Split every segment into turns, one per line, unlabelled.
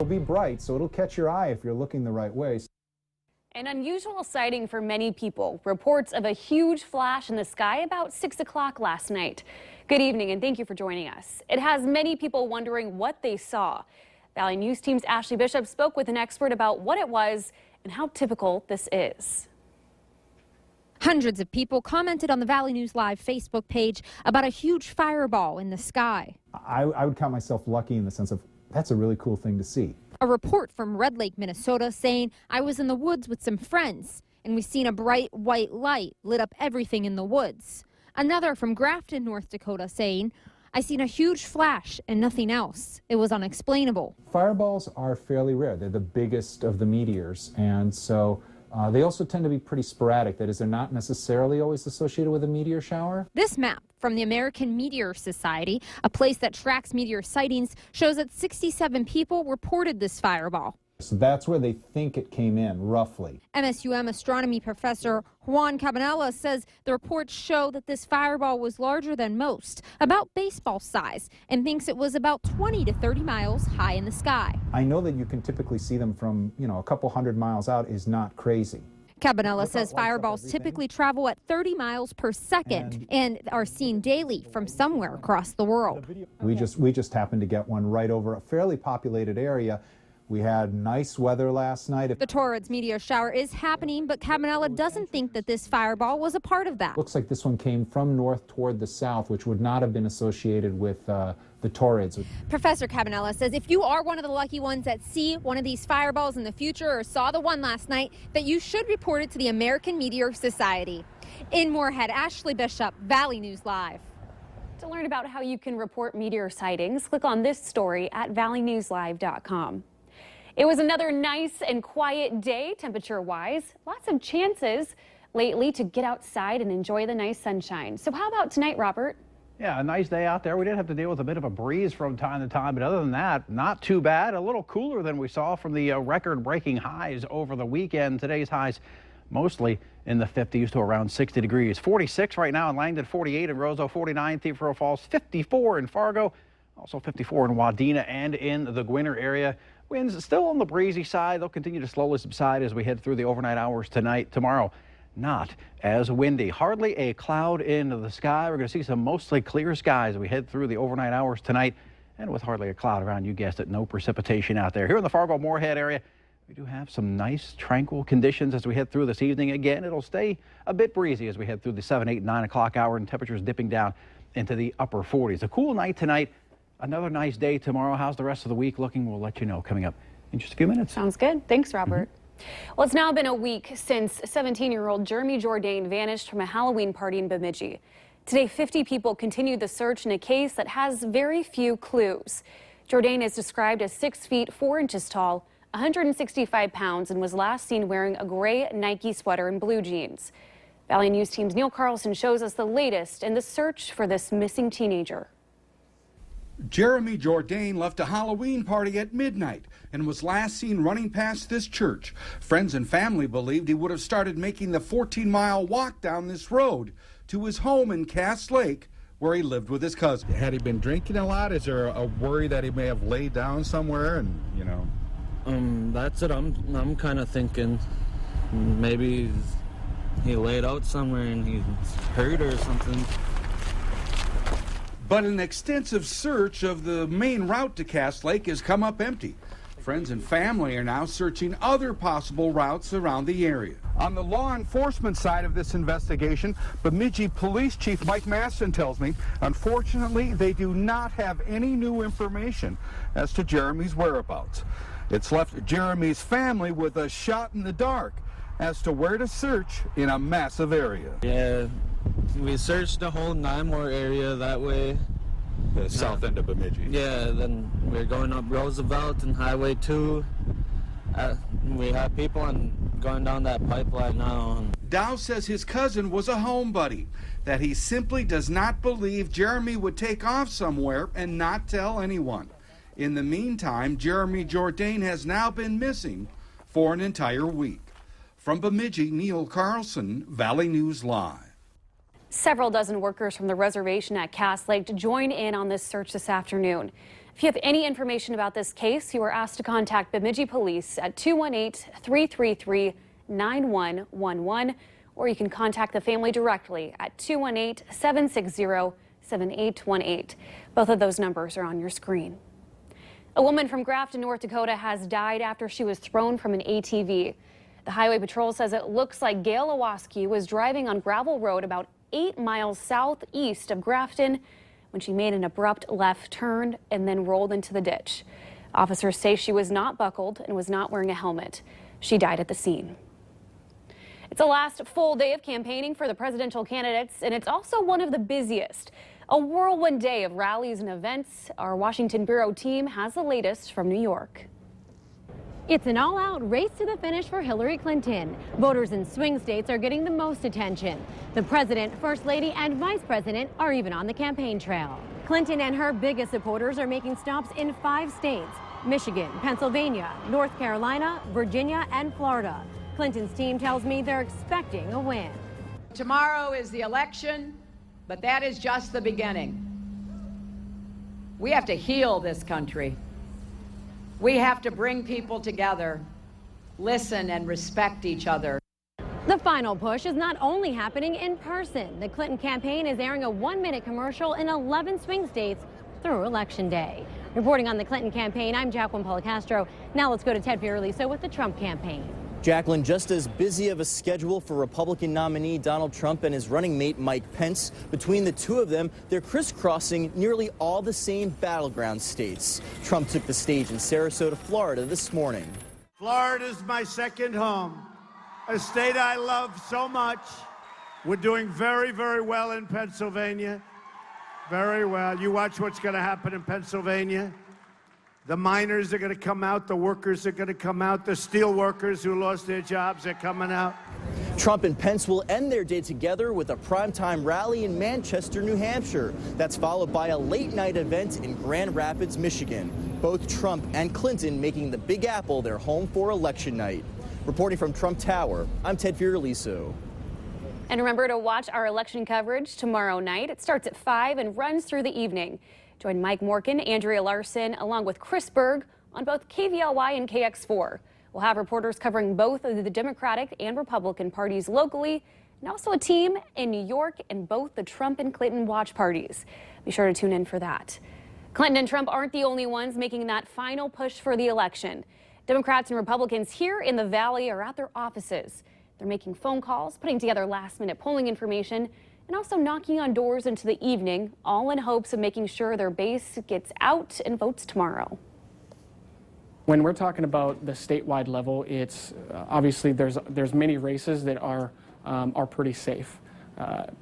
It'll be bright, so it'll catch your eye if you're looking the right way.
An unusual sighting for many people. Reports of a huge flash in the sky about 6 o'clock last night. Good evening and thank you for joining us. It has many people wondering what they saw. Valley News Team's Ashley Bishop spoke with an expert about what it was and how typical this is.
Hundreds of people commented on the Valley News Live Facebook page about a huge fireball in the sky.
I would count myself lucky in the sense of that's a really cool thing to see.
A report from Red Lake, Minnesota saying, I was in the woods with some friends and we seen a bright white light lit up everything in the woods. Another from Grafton, North Dakota saying, I seen a huge flash and nothing else. It was unexplainable.
Fireballs are fairly rare. They're the biggest of the meteors, and so they also tend to be pretty sporadic. That is, they're not necessarily always associated with a meteor shower.
This map from the American Meteor Society, a place that tracks meteor sightings, shows that 67 people reported this fireball.
So that's where they think it came in, roughly.
MSUM astronomy professor Juan Cabanela says the reports show that this fireball was larger than most, about baseball size, and thinks it was about 20 to 30 miles high in the sky.
I know that you can typically see them from, a couple hundred miles out is not crazy.
Cabanela says fireballs typically travel at 30 miles per second and are seen daily from somewhere across the world.
We just happened to get one right over a fairly populated area. We had nice weather last night.
The Torrids meteor shower is happening, but Cabanela doesn't think that this fireball was a part of that.
Looks like this one came from north toward the south, which would not have been associated with the Torrids.
Professor Cabanela says if you are one of the lucky ones that see one of these fireballs in the future or saw the one last night, that you should report it to the American Meteor Society. In Moorhead, Ashley Bishop, Valley News Live.
To learn about how you can report meteor sightings, click on this story at valleynewslive.com. It was another nice and quiet day temperature-wise. Lots of chances lately to get outside and enjoy the nice sunshine. So how about tonight, Robert?
Yeah, a nice day out there. We did have to deal with a bit of a breeze from time to time, but other than that, not too bad. A little cooler than we saw from the record-breaking highs over the weekend. Today's highs mostly in the 50s to around 60 degrees. 46 right now in Langdon, 48 in Roseau, 49 Thief River Falls, 54 in Fargo, also 54 in Wadena and in the Gwinner area. Winds still on the breezy side. They'll continue to slowly subside as we head through the overnight hours tonight. Tomorrow, not as windy. Hardly a cloud in the sky. We're going to see some mostly clear skies as we head through the overnight hours tonight. And with hardly a cloud around, you guessed it, no precipitation out there. Here in the Fargo-Moorhead area, we do have some nice, tranquil conditions as we head through this evening. Again, it'll stay a bit breezy as we head through the 7, 8, 9 o'clock hour, and temperatures dipping down into the upper 40s. A cool night tonight. Another nice day tomorrow. How's the rest of the week looking? We'll let you know coming up in just a few minutes.
Sounds good. Thanks, Robert. Well, it's now been a week since 17-year-old Jeremy Jourdain vanished from a Halloween party in Bemidji. Today, 50 people continued the search in a case that has very few clues. Jourdain is described as 6 feet 4 inches tall, 165 pounds, and was last seen wearing a gray Nike sweater and blue jeans. Valley News Team's Neil Carlson shows us the latest in the search for this missing teenager.
Jeremy Jourdain left a Halloween party at midnight and was last seen running past this church. Friends and family believed he would have started making the 14-mile walk down this road to his home in Cass Lake, where he lived with his cousin.
Had he been drinking a lot? Is there a worry that he may have laid down somewhere and,
That's it. I'm kind of thinking maybe he laid out somewhere and he's hurt or something.
But an extensive search of the main route to Cass Lake has come up empty. Friends and family are now searching other possible routes around the area. On the law enforcement side of this investigation, Bemidji Police Chief Mike Maston tells me, unfortunately, they do not have any new information as to Jeremy's whereabouts. It's left Jeremy's family with a shot in the dark as to where to search in a massive area.
Yeah, we searched the whole Nymore area that way.
the south end of Bemidji?
Yeah, then we're going up Roosevelt and Highway 2. We have people going down that pipeline now.
Dow says his cousin was a home buddy, that he simply does not believe Jeremy would take off somewhere and not tell anyone. In the meantime, Jeremy Jourdain has now been missing for an entire week. From Bemidji, Neil Carlson, Valley News Live.
Several dozen workers from the reservation at Cass Lake to join in on this search this afternoon. If you have any information about this case, you are asked to contact Bemidji Police at 218-333-9111, or you can contact the family directly at 218-760-7818. Both of those numbers are on your screen. A woman from Grafton, North Dakota has died after she was thrown from an ATV. The Highway Patrol says it looks like Gail Owoski was driving on gravel road about 8 miles southeast of Grafton when she made an abrupt left turn and then rolled into the ditch. Officers say she was not buckled and was not wearing a helmet. She died at the scene. It's the last full day of campaigning for the presidential candidates, and it's also one of the busiest. A whirlwind day of rallies and events. Our Washington Bureau team has the latest from New York.
It's an all-out race to the finish for Hillary Clinton. Voters in swing states are getting the most attention. The president, first lady, and vice president are even on the campaign trail. Clinton and her biggest supporters are making stops in 5 states: Michigan, Pennsylvania, North Carolina, Virginia, and Florida. Clinton's team tells me they're expecting a win.
Tomorrow is the election, but that is just the beginning. We have to heal this country. We have to bring people together, listen and respect each other.
The final push is not only happening in person. The Clinton campaign is airing a 1-minute commercial in 11 swing states through Election Day. Reporting on the Clinton campaign, I'm Jacqueline Policastro. Now let's go to Ted Fioraliso with the Trump campaign.
Jacqueline, just as busy of a schedule for Republican nominee Donald Trump and his running mate Mike Pence. Between the two of them, they're crisscrossing nearly all the same battleground states. Trump took the stage in Sarasota, Florida this morning.
Florida's my second home, a state I love so much. We're doing very, very well in Pennsylvania. Very well. You watch what's going to happen in Pennsylvania. The miners are going to come out. The workers are going to come out. The steel workers who lost their jobs are coming out.
Trump and Pence will end their day together with a primetime rally in Manchester, New Hampshire. That's followed by a late-night event in Grand Rapids, Michigan. Both Trump and Clinton making the Big Apple their home for election night. Reporting from Trump Tower, I'm Ted Fioraliso.
And remember to watch our election coverage tomorrow night. It starts at 5 and runs through the evening. Join Mike Morkin, Andrea Larson, along with Chris Berg on both KVLY and KX4. We'll have reporters covering both of the Democratic and Republican parties locally, and also a team in New York and both the Trump and Clinton watch parties. Be sure to tune in for that. Clinton and Trump aren't the only ones making that final push for the election. Democrats and Republicans here in the Valley are at their offices. They're making phone calls, putting together last-minute polling information, and also knocking on doors into the evening, all in hopes of making sure their base gets out and votes tomorrow.
When we're talking about the statewide level, it's obviously there's many races that are pretty safe.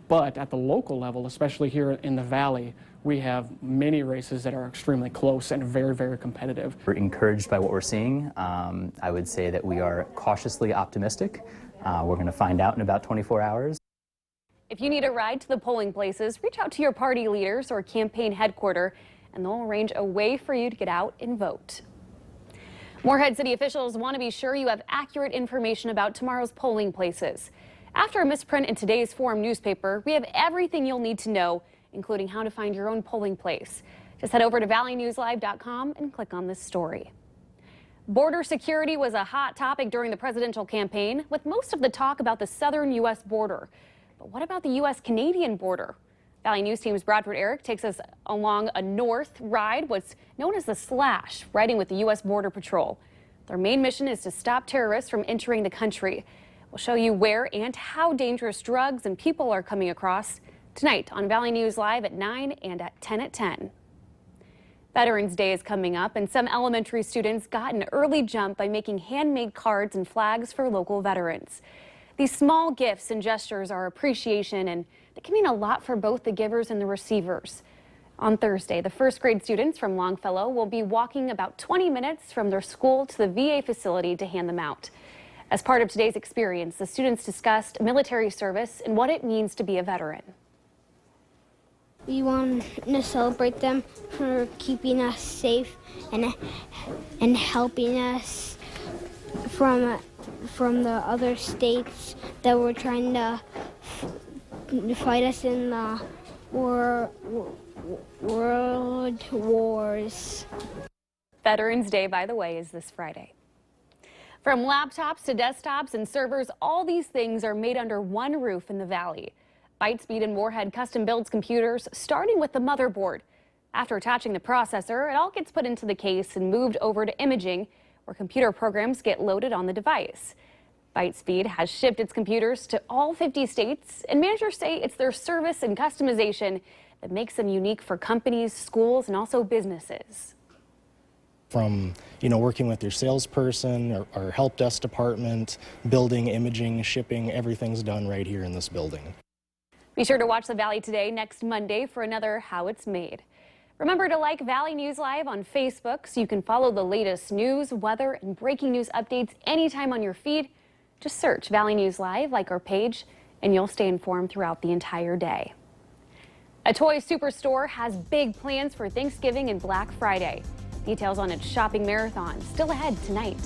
But at the local level, especially here in the Valley, we have many races that are extremely close and very, very competitive.
We're encouraged by what we're seeing. I would say that we are cautiously optimistic. We're going to find out in about 24 hours.
If you need a ride to the polling places, reach out to your party leaders or campaign headquarters, and they'll arrange a way for you to get out and vote. Moorhead City officials want to be sure you have accurate information about tomorrow's polling places. After a misprint in today's Forum newspaper, we have everything you'll need to know, including how to find your own polling place. Just head over to valleynewslive.com and click on this story. Border security was a hot topic during the presidential campaign, with most of the talk about the southern U.S. border. But what about the U.S.-Canadian border? Valley News Team's Bradford Eric takes us along a north ride, what's known as the Slash, riding with the U.S. Border Patrol. Their main mission is to stop terrorists from entering the country. We'll show you where and how dangerous drugs and people are coming across tonight on Valley News Live at 9 and at 10 at 10. Veterans Day is coming up, and some elementary students got an early jump by making handmade cards and flags for local veterans. These small gifts and gestures are appreciation, and they can mean a lot for both the givers and the receivers. On Thursday, the first grade students from Longfellow will be walking about 20 minutes from their school to the VA facility to hand them out. As part of today's experience, the students discussed military service and what it means to be a veteran.
We want to celebrate them for keeping us safe and helping us from the other states that were trying to fight us in the World Wars.
Veterans Day, by the way, is this Friday. From laptops to desktops and servers, all these things are made under one roof in the Valley. Bytespeed and Moorhead custom builds computers, starting with the motherboard. After attaching the processor, it all gets put into the case and moved over to imaging, where computer programs get loaded on the device. Bytespeed has shipped its computers to all 50 states, and managers say it's their service and customization that makes them unique for companies, schools, and also businesses.
From, working with your salesperson or help desk department, building, imaging, shipping, everything's done right here in this building.
Be sure to watch the Valley Today next Monday for another How It's Made. Remember to like Valley News Live on Facebook so you can follow the latest news, weather, and breaking news updates anytime on your feed. Just search Valley News Live, like our page, and you'll stay informed throughout the entire day. A toy superstore has big plans for Thanksgiving and Black Friday. Details on its shopping marathon still ahead tonight.